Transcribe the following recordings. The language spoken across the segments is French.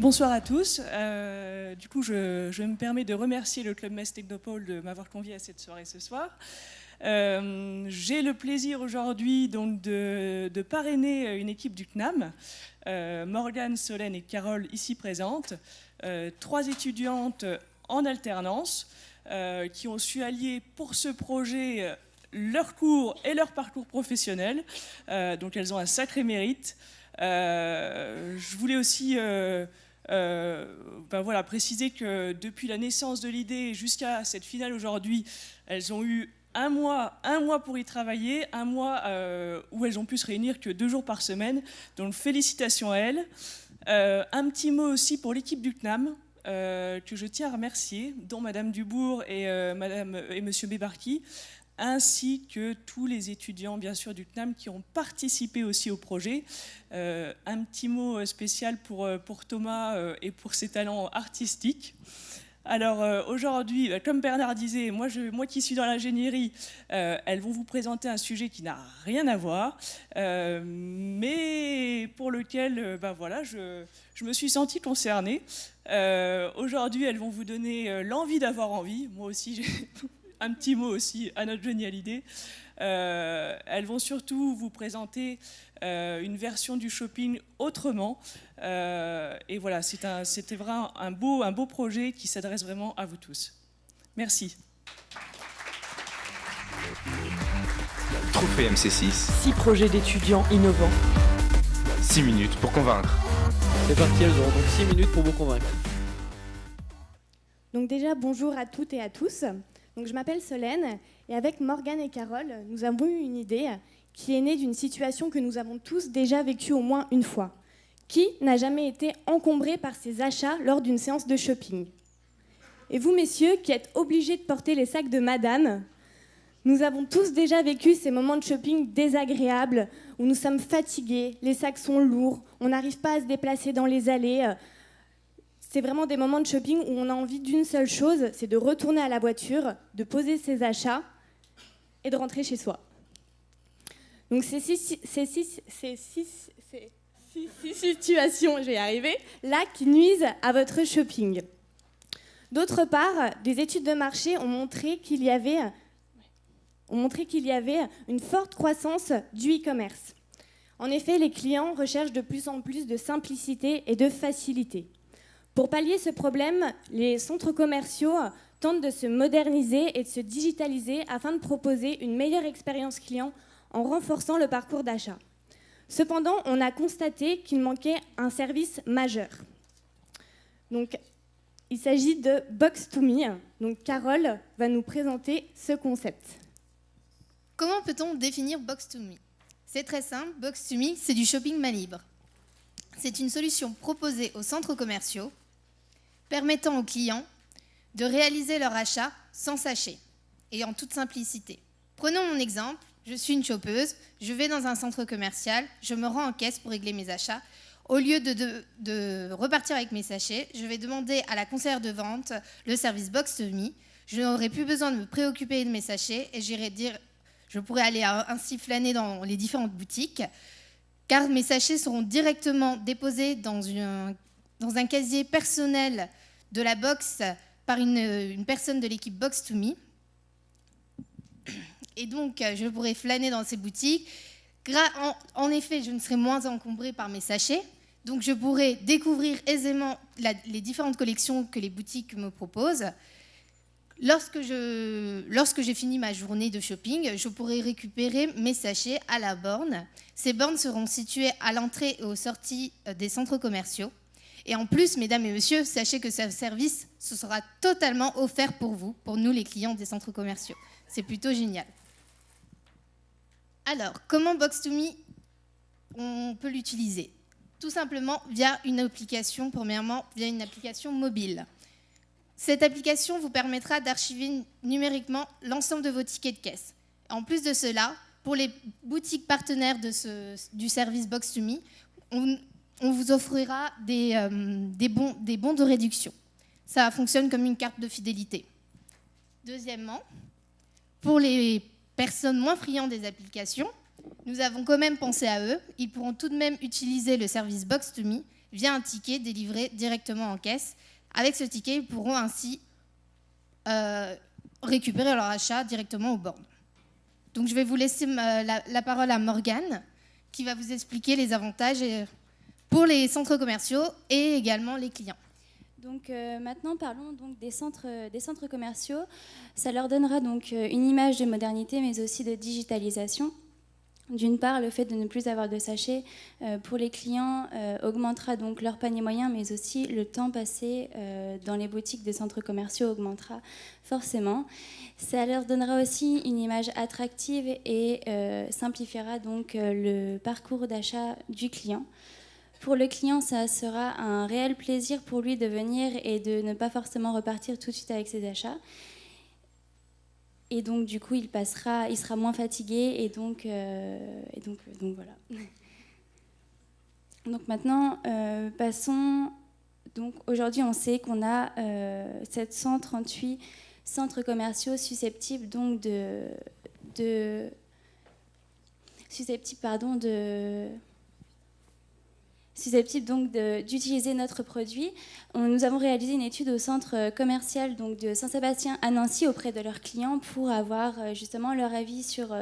Bonsoir à tous. Du coup, je me permets de remercier le Club Metz Technopole de m'avoir convié à cette soirée ce soir. J'ai le plaisir aujourd'hui donc de parrainer une équipe du CNAM, Morgane, Solène et Carole ici présentes, 3 étudiantes en alternance qui ont su allier pour ce projet leur cours et leur parcours professionnel. Donc elles ont un sacré mérite. Je voulais aussi préciser que depuis la naissance de l'idée jusqu'à cette finale aujourd'hui, elles ont eu un mois pour y travailler, un mois où elles ont pu se réunir que 2 jours par semaine. Donc félicitations à elles. Un petit mot aussi pour l'équipe du CNAM, que je tiens à remercier, dont Madame Dubourg et Monsieur Bébarki, ainsi que tous les étudiants, bien sûr, du CNAM qui ont participé aussi au projet. Un petit mot spécial pour Thomas et pour ses talents artistiques. Alors aujourd'hui, comme Bernard disait, moi qui suis dans l'ingénierie, elles vont vous présenter un sujet qui n'a rien à voir, mais pour lequel je me suis sentie concernée. Aujourd'hui, elles vont vous donner l'envie d'avoir envie. Moi aussi, j'ai un petit mot aussi à notre Johnny Hallyday. Elles vont surtout vous présenter une version du shopping autrement. Et voilà, c'était vraiment un beau projet qui s'adresse vraiment à vous tous. Merci. Trophée MC6. 6 projets d'étudiants innovants. 6 minutes pour convaincre. C'est parti, elles auront donc 6 minutes pour vous convaincre. Donc déjà, bonjour à toutes et à tous. Donc je m'appelle Solène et avec Morgane et Carole, nous avons eu une idée qui est née d'une situation que nous avons tous déjà vécue au moins une fois. Qui n'a jamais été encombré par ses achats lors d'une séance de shopping? Et vous, messieurs, qui êtes obligés de porter les sacs de madame, nous avons tous déjà vécu ces moments de shopping désagréables où nous sommes fatigués, les sacs sont lourds, on n'arrive pas à se déplacer dans les allées. C'est vraiment des moments de shopping où on a envie d'une seule chose, c'est de retourner à la voiture, de poser ses achats et de rentrer chez soi. Donc ces six situations, je vais y arriver, là qui nuisent à votre shopping. D'autre part, des études de marché ont montré qu'il y avait une forte croissance du e-commerce. En effet, les clients recherchent de plus en plus de simplicité et de facilité. Pour pallier ce problème, les centres commerciaux tentent de se moderniser et de se digitaliser afin de proposer une meilleure expérience client en renforçant le parcours d'achat. Cependant, on a constaté qu'il manquait un service majeur. Donc, il s'agit de Box2Me. Donc, Carole va nous présenter ce concept. Comment peut-on définir Box2Me? C'est très simple, Box2Me, c'est du shopping main libre. C'est une solution proposée aux centres commerciaux permettant aux clients de réaliser leur achat sans sachet et en toute simplicité. Prenons mon exemple, je suis une shoppeuse, je vais dans un centre commercial, je me rends en caisse pour régler mes achats. Au lieu de repartir avec mes sachets, je vais demander à la conseillère de vente le service Box2Me. Je n'aurai plus besoin de me préoccuper de mes sachets et je pourrai aller ainsi flâner dans les différentes boutiques, car mes sachets seront directement déposés dans un casier personnel de la box par une personne de l'équipe Box2Me. Et donc, je pourrai flâner dans ces boutiques. En effet, je ne serai moins encombrée par mes sachets. Donc, je pourrai découvrir aisément les différentes collections que les boutiques me proposent. Lorsque j'ai fini ma journée de shopping, je pourrai récupérer mes sachets à la borne. Ces bornes seront situées à l'entrée et aux sorties des centres commerciaux. Et en plus, mesdames et messieurs, sachez que ce service, ce sera totalement offert pour vous, pour nous les clients des centres commerciaux. C'est plutôt génial. Alors, comment Box2Me, on peut l'utiliser? Tout simplement via une application, premièrement, via une application mobile. Cette application vous permettra d'archiver numériquement l'ensemble de vos tickets de caisse. En plus de cela, pour les boutiques partenaires du service Box2Me, on vous offrira des bons de réduction. Ça fonctionne comme une carte de fidélité. Deuxièmement, pour les personnes moins friandes des applications, nous avons quand même pensé à eux. Ils pourront tout de même utiliser le service Box2Me via un ticket délivré directement en caisse. Avec ce ticket, ils pourront ainsi récupérer leur achat directement aux bornes. Donc je vais vous laisser la parole à Morgane, qui va vous expliquer les avantages pour les centres commerciaux et également les clients. Donc maintenant, parlons donc des centres commerciaux. Ça leur donnera donc une image de modernité, mais aussi de digitalisation. D'une part, le fait de ne plus avoir de sachets pour les clients augmentera donc leur panier moyen, mais aussi le temps passé dans les boutiques des centres commerciaux augmentera forcément. Ça leur donnera aussi une image attractive et simplifiera donc le parcours d'achat du client. Pour le client, ça sera un réel plaisir pour lui de venir et de ne pas forcément repartir tout de suite avec ses achats. Et donc, du coup, il sera moins fatigué et donc voilà. Donc maintenant, passons. Donc aujourd'hui, on sait qu'on a 738 centres commerciaux susceptibles donc d'utiliser notre produit. Nous avons réalisé une étude au centre commercial donc de Saint-Sébastien à Nancy auprès de leurs clients pour avoir justement leur avis sur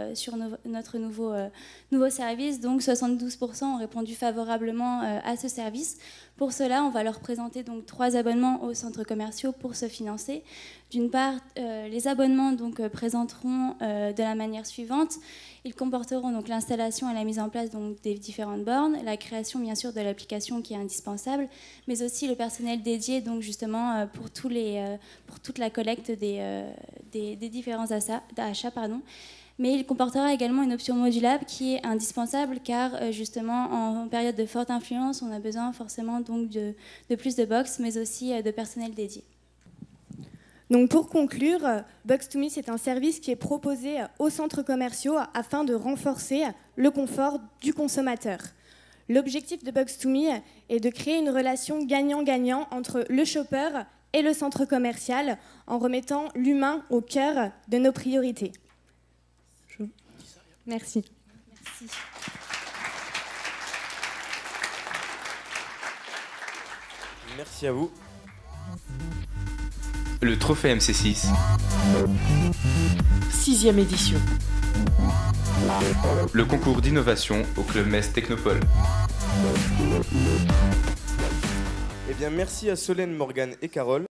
notre nouveau service. Donc 72% ont répondu favorablement à ce service. Pour cela, on va leur présenter donc 3 abonnements aux centres commerciaux pour se financer. D'une part, les abonnements donc présenteront de la manière suivante. Ils comporteront donc l'installation et la mise en place donc des différentes bornes, la création bien sûr de l'application qui est indispensable, mais aussi le personnel dédié donc justement pour toute la collecte des différents achats. Mais il comportera également une option modulable qui est indispensable car justement en période de forte influence, on a besoin forcément donc de plus de box, mais aussi de personnel dédié. Donc pour conclure, Box2Me, c'est un service qui est proposé aux centres commerciaux afin de renforcer le confort du consommateur. L'objectif de Box2Me est de créer une relation gagnant-gagnant entre le shopper et le centre commercial en remettant l'humain au cœur de nos priorités. Merci. Merci. Merci à vous. Le trophée MC6. 6e édition. Le concours d'innovation au Club Metz Technopole. Eh bien, merci à Solène, Morgane et Carole.